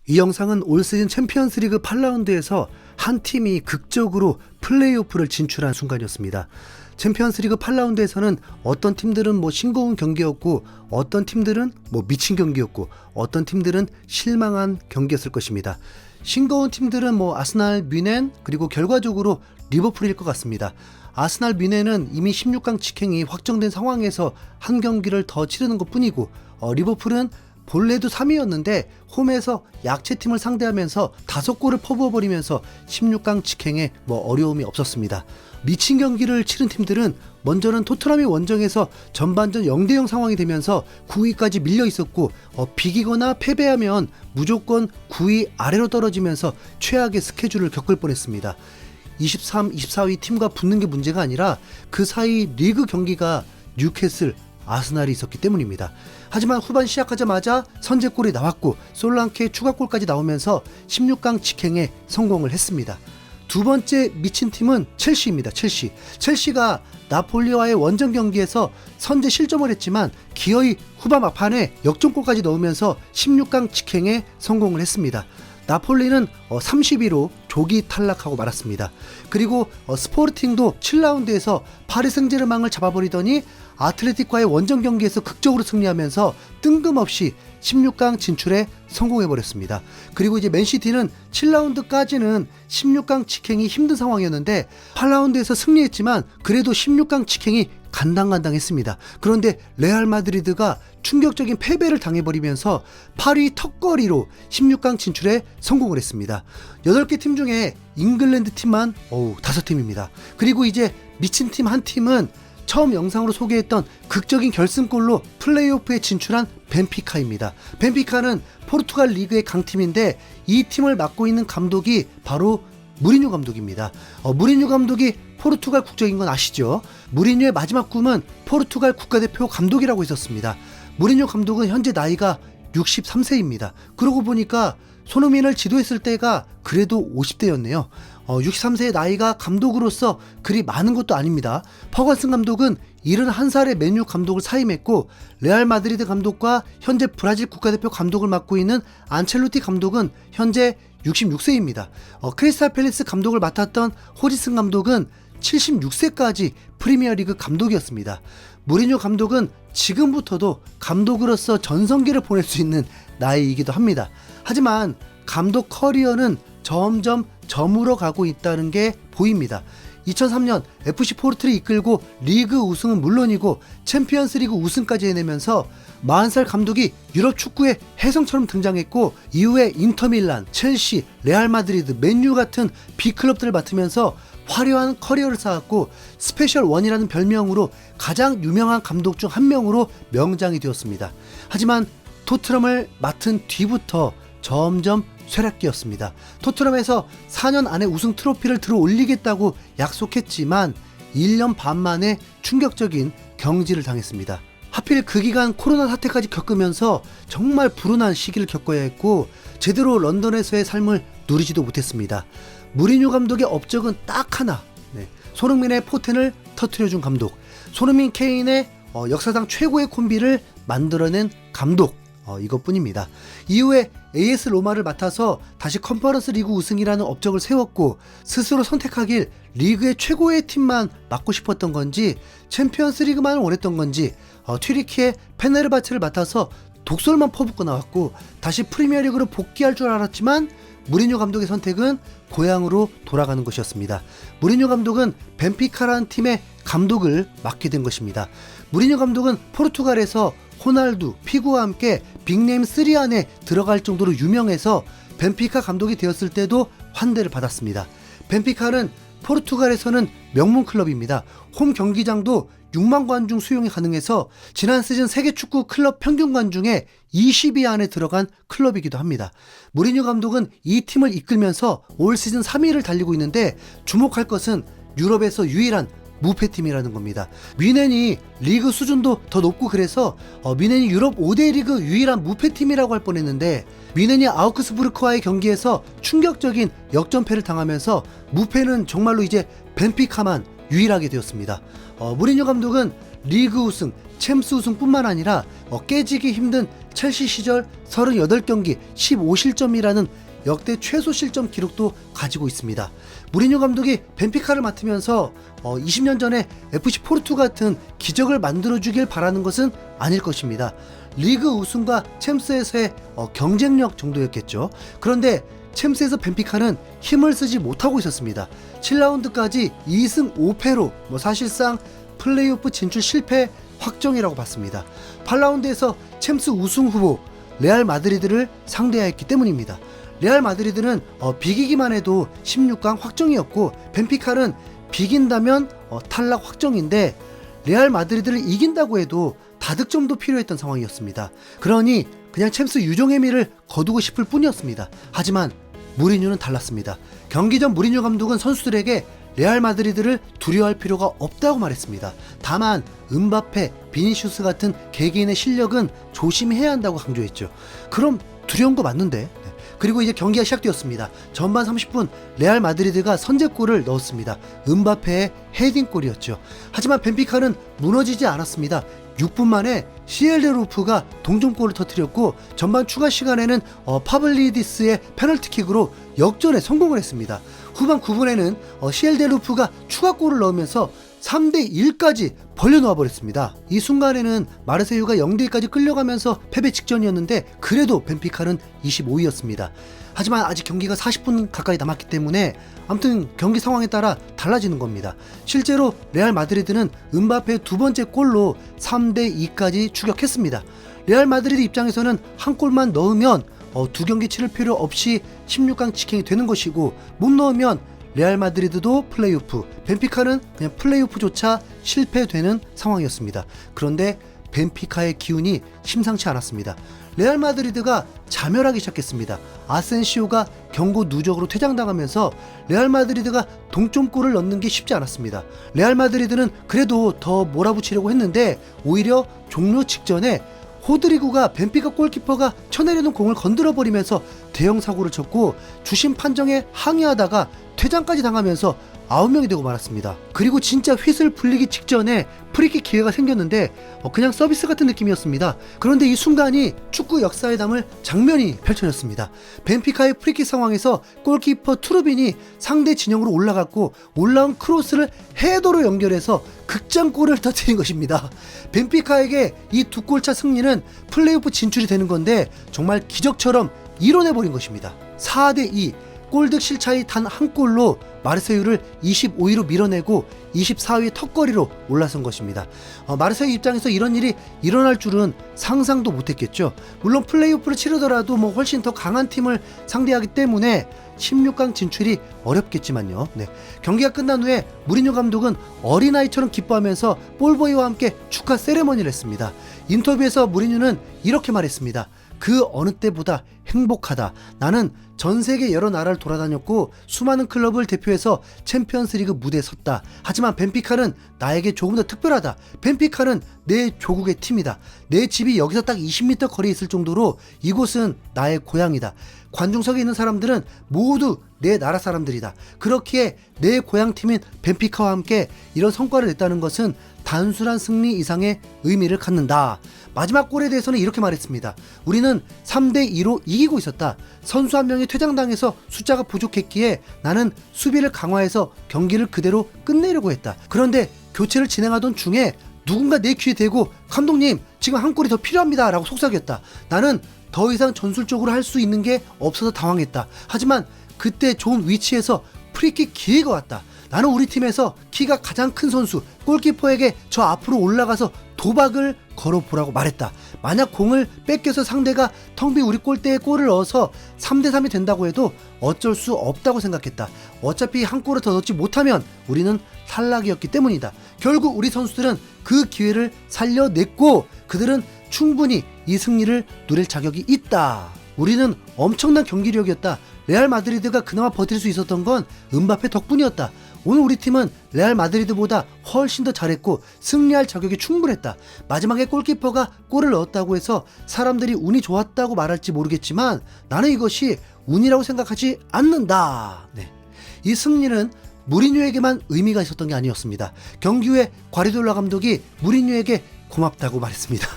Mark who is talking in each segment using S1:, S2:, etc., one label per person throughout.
S1: 이 영상은 올 시즌 챔피언스리그 8라운드에서 한 팀이 극적으로 플레이오프를 진출한 순간이었습니다. 챔피언스리그 8라운드에서는 어떤 팀들은 싱거운 경기였고, 어떤 팀들은 미친 경기였고, 어떤 팀들은 실망한 경기였을 것입니다. 싱거운 팀들은 아스날, 뮌헨, 그리고 결과적으로 리버풀일 것 같습니다. 아스날, 뮌헨은 이미 16강 직행이 확정된 상황에서 한 경기를 더 치르는 것 뿐이고, 리버풀은 본래도 3위였는데 홈에서 약체팀을 상대하면서 5골을 퍼부어버리면서 16강 직행에 어려움이 없었습니다. 미친 경기를 치른 팀들은 먼저는 토트넘이 원정에서 전반전 0대0 상황이 되면서 9위까지 밀려 있었고, 비기거나 패배하면 무조건 9위 아래로 떨어지면서 최악의 스케줄을 겪을 뻔했습니다. 23, 24위 팀과 붙는 게 문제가 아니라 그 사이 리그 경기가 뉴캐슬, 아스날이 있었기 때문입니다. 하지만 후반 시작하자마자 선제골이 나왔고 솔랑케 추가골까지 나오면서 16강 직행에 성공을 했습니다. 두 번째 미친 팀은 첼시입니다. 첼시가 나폴리와의 원정 경기에서 선제 실점을 했지만 기어이 후반 막판에 역전골까지 넣으면서 16강 직행에 성공을 했습니다. 나폴리는 30위로 조기 탈락하고 말았습니다. 그리고 스포르팅도 7라운드에서 파리 생제르맹을 잡아버리더니 아틀레틱과의 원정 경기에서 극적으로 승리하면서 뜬금없이 16강 진출에 성공해버렸습니다. 그리고 이제 맨시티는 7라운드까지는 16강 직행이 힘든 상황이었는데 8라운드에서 승리했지만 그래도 16강 직행이 간당간당했습니다. 그런데 레알 마드리드가 충격적인 패배를 당해버리면서 8위 턱걸이로 16강 진출에 성공을 했습니다. 8개 팀 중에 잉글랜드 팀만 5팀입니다. 그리고 이제 미친 팀 한 팀은 처음 영상으로 소개했던 극적인 결승골로 플레이오프에 진출한 벤피카입니다. 벤피카는 포르투갈 리그의 강팀인데 이 팀을 맡고 있는 감독이 바로 무리뉴 감독입니다. 무리뉴 감독이 포르투갈 국적인 건 아시죠? 무리뉴의 마지막 꿈은 포르투갈 국가대표 감독이라고 했었습니다. 무리뉴 감독은 현재 나이가 63세입니다. 그러고 보니까 손흥민을 지도했을 때가 그래도 50대였네요. 63세의 나이가 감독으로서 그리 많은 것도 아닙니다. 퍼거슨 감독은 71살의 맨유 감독을 사임했고, 레알 마드리드 감독과 현재 브라질 국가대표 감독을 맡고 있는 안첼로티 감독은 현재 66세입니다. 크리스탈 팰리스 감독을 맡았던 호지슨 감독은 76세까지 프리미어리그 감독이었습니다. 무리뉴 감독은 지금부터도 감독으로서 전성기를 보낼 수 있는 나이이기도 합니다. 하지만 감독 커리어는 점점 저물어 가고 있다는 게 보입니다. 2003년 FC 포르투를 이끌고 리그 우승은 물론이고 챔피언스리그 우승까지 해내면서 40살 감독이 유럽 축구의 혜성처럼 등장했고, 이후에 인터밀란, 첼시, 레알 마드리드, 맨유 같은 빅클럽들을 맡으면서 화려한 커리어를 쌓았고 스페셜 원이라는 별명으로 가장 유명한 감독 중 한 명으로 명장이 되었습니다. 하지만 토트넘을 맡은 뒤부터 점점 쇠락기였습니다. 토트넘에서 4년 안에 우승 트로피를 들어 올리겠다고 약속했지만 1년 반 만에 충격적인 경질을 당했습니다. 하필 그 기간 코로나 사태까지 겪으면서 정말 불운한 시기를 겪어야 했고 제대로 런던에서의 삶을 누리지도 못했습니다. 무리뉴 감독의 업적은 딱 하나, 손흥민의 포텐을 터뜨려준 감독, 손흥민 케인의 역사상 최고의 콤비를 만들어낸 감독, 이것뿐입니다. 이후에 AS 로마를 맡아서 다시 컨퍼런스 리그 우승이라는 업적을 세웠고, 스스로 선택하길 리그의 최고의 팀만 맡고 싶었던 건지 챔피언스 리그만을 원했던 건지 튀르키의 페네르바체를 맡아서 독설만 퍼붓고 나왔고, 다시 프리미어리그로 복귀할 줄 알았지만 무리뉴 감독의 선택은 고향으로 돌아가는 것이었습니다. 무리뉴 감독은 벤피카라는 팀의 감독을 맡게 된 것입니다. 무리뉴 감독은 포르투갈에서 호날두, 피구와 함께 빅네임 3 안에 들어갈 정도로 유명해서 벤피카 감독이 되었을 때도 환대를 받았습니다. 벤피카는 포르투갈에서는 명문 클럽입니다. 홈 경기장도 6만 관중 수용이 가능해서 지난 시즌 세계 축구 클럽 평균 관중의 20위 안에 들어간 클럽이기도 합니다. 무리뉴 감독은 이 팀을 이끌면서 올 시즌 3위를 달리고 있는데 주목할 것은 유럽에서 유일한 무패팀이라는 겁니다. 뮌헨이 리그 수준도 더 높고 그래서 뮌헨이 유럽 5대 리그 유일한 무패팀이라고 할 뻔했는데 뮌헨이 아우크스부르크와의 경기에서 충격적인 역전패를 당하면서 무패는 정말로 이제 벤피카만 유일하게 되었습니다. 무리뉴 감독은 리그 우승, 챔스 우승뿐만 아니라 깨지기 힘든 첼시 시절 38경기 15실점이라는 역대 최소 실점 기록도 가지고 있습니다. 무리뉴 감독이 벤피카를 맡으면서 20년 전에 FC 포르투 같은 기적을 만들어주길 바라는 것은 아닐 것입니다. 리그 우승과 챔스에서의 경쟁력 정도였겠죠. 그런데 챔스에서 벤피카는 힘을 쓰지 못하고 있었습니다. 7라운드까지 2승 5패로 사실상 플레이오프 진출 실패 확정이라고 봤습니다. 8라운드에서 챔스 우승 후보 레알 마드리드를 상대해야 했기 때문입니다. 레알 마드리드는 비기기만 해도 16강 확정이었고 벤피카는 비긴다면 탈락 확정인데 레알 마드리드를 이긴다고 해도 다득점도 필요했던 상황이었습니다. 그러니 그냥 챔스 유종의미를 거두고 싶을 뿐이었습니다. 하지만 무리뉴는 달랐습니다. 경기 전 무리뉴 감독은 선수들에게 레알 마드리드를 두려워할 필요가 없다고 말했습니다. 다만 음바페, 비니시우스 같은 개개인의 실력은 조심해야 한다고 강조했죠. 그럼 두려운 거 맞는데? 그리고 이제 경기가 시작되었습니다. 전반 30분 레알 마드리드가 선제골을 넣었습니다. 음바페의 헤딩골이었죠. 하지만 벤피카는 무너지지 않았습니다. 6분 만에 시엘데루프가 동점골을 터뜨렸고 전반 추가 시간에는 파블리디스의 페널티킥으로 역전에 성공을 했습니다. 후반 9분에는 시엘데루프가 추가골을 넣으면서 3대1까지 벌려놓아 버렸습니다. 이 순간에는 마르세유가 0대2까지 끌려가면서 패배 직전이었는데 그래도 벤피카는 25위였습니다. 하지만 아직 경기가 40분 가까이 남았기 때문에 아무튼 경기 상황에 따라 달라지는 겁니다. 실제로 레알 마드리드는 음바페의 두 번째 골로 3대2까지 추격했습니다. 레알 마드리드 입장에서는 한 골만 넣으면 두 경기 치를 필요 없이 16강 직행이 되는 것이고 못 넣으면 레알 마드리드도 플레이오프, 벤피카는 그냥 플레이오프조차 실패되는 상황이었습니다. 그런데 벤피카의 기운이 심상치 않았습니다. 레알 마드리드가 자멸하기 시작했습니다. 아센시오가 경고 누적으로 퇴장당하면서 레알 마드리드가 동점골을 넣는 게 쉽지 않았습니다. 레알 마드리드는 그래도 더 몰아붙이려고 했는데 오히려 종료 직전에 호드리구가 벤피카 골키퍼가 쳐내려는 공을 건드려버리면서 대형 사고를 쳤고 주심 판정에 항의하다가 퇴장까지 당하면서 9명이 되고 말았습니다. 그리고 진짜 휘슬 불리기 직전에 프리킥 기회가 생겼는데 그냥 서비스 같은 느낌이었습니다. 그런데 이 순간이 축구 역사에 남을 장면이 펼쳐졌습니다. 벤피카의 프리킥 상황에서 골키퍼 투르빈이 상대 진영으로 올라갔고 올라온 크로스를 헤더로 연결해서 극장골을 터뜨린 것입니다. 벤피카에게 이 두 골차 승리는 플레이오프 진출이 되는 건데 정말 기적처럼 이뤄내버린 것입니다. 4대2 골득 실차이 단 한 골로 마르세유를 25위로 밀어내고 24위 턱걸이로 올라선 것입니다. 마르세유 입장에서 이런 일이 일어날 줄은 상상도 못했겠죠. 물론 플레이오프를 치르더라도 훨씬 더 강한 팀을 상대하기 때문에 16강 진출이 어렵겠지만요. 경기가 끝난 후에 무리뉴 감독은 어린아이처럼 기뻐하면서 볼보이와 함께 축하 세레머니를 했습니다. 인터뷰에서 무리뉴는 이렇게 말했습니다. 그 어느 때보다 행복하다. 나는 전 세계 여러 나라를 돌아다녔고 수많은 클럽을 대표해서 챔피언스리그 무대에 섰다. 하지만 벤피카는 나에게 조금 더 특별하다. 벤피카는 내 조국의 팀이다. 내 집이 여기서 딱 20m 거리에 있을 정도로 이곳은 나의 고향이다. 관중석에 있는 사람들은 모두 내 나라 사람들이다. 그렇기에 내 고향팀인 벤피카와 함께 이런 성과를 냈다는 것은 단순한 승리 이상의 의미를 갖는다. 마지막 골에 대해서는 이렇게 말했습니다. 우리는 3대2로 이기고 있었다. 선수 한 명이 퇴장당해서 숫자가 부족했기에 나는 수비를 강화해서 경기를 그대로 끝내려고 했다. 그런데 교체를 진행하던 중에 누군가 내 귀에 대고 감독님 지금 한 골이 더 필요합니다 라고 속삭였다. 나는 더 이상 전술적으로 할 수 있는 게 없어서 당황했다. 하지만 그때 좋은 위치에서 프리킥 기회가 왔다. 나는 우리 팀에서 키가 가장 큰 선수 골키퍼에게 저 앞으로 올라가서 도박을 걸어보라고 말했다. 만약 공을 뺏겨서 상대가 텅 빈 우리 골대에 골을 넣어서 3대3이 된다고 해도 어쩔 수 없다고 생각했다. 어차피 한 골을 더 넣지 못하면 우리는 탈락이었기 때문이다. 결국 우리 선수들은 그 기회를 살려냈고 그들은 충분히 이 승리를 누릴 자격이 있다. 우리는 엄청난 경기력이었다. 레알 마드리드가 그나마 버틸 수 있었던 건 음바페 덕분이었다. 오늘 우리 팀은 레알 마드리드보다 훨씬 더 잘했고 승리할 자격이 충분했다. 마지막에 골키퍼가 골을 넣었다고 해서 사람들이 운이 좋았다고 말할지 모르겠지만 나는 이것이 운이라고 생각하지 않는다. 이 승리는 무리뉴에게만 의미가 있었던 게 아니었습니다. 경기 후에 과르디올라 감독이 무리뉴에게 고맙다고 말했습니다.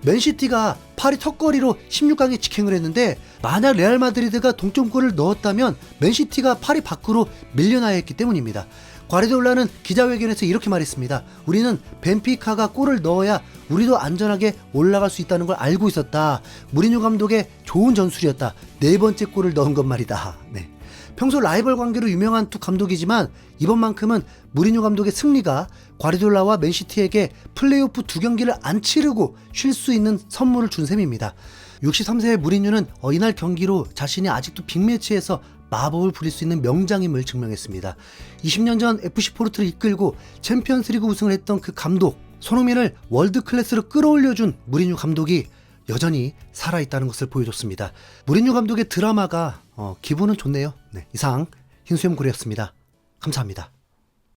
S1: 맨시티가 파리 턱걸이로 16강에 직행을 했는데 만약 레알 마드리드가 동점골을 넣었다면 맨시티가 파리 밖으로 밀려나야 했기 때문입니다. 과르디올라는 기자회견에서 이렇게 말했습니다. 우리는 벤피카가 골을 넣어야 우리도 안전하게 올라갈 수 있다는 걸 알고 있었다. 무리뉴 감독의 좋은 전술이었다. 4번째 골을 넣은 것 말이다. 네. 평소 라이벌 관계로 유명한 두 감독이지만 이번만큼은 무리뉴 감독의 승리가 과르디올라와 맨시티에게 플레이오프 2경기를 안 치르고 쉴 수 있는 선물을 준 셈입니다. 63세의 무리뉴는 이날 경기로 자신이 아직도 빅매치에서 마법을 부릴 수 있는 명장임을 증명했습니다. 20년 전 FC 포르투를 이끌고 챔피언스리그 우승을 했던 그 감독, 손흥민을 월드 클래스로 끌어올려준 무리뉴 감독이 여전히 살아있다는 것을 보여줬습니다. 무리뉴 감독의 드라마가 기분은 좋네요. 네, 이상 흰수염고래였습니다. 감사합니다.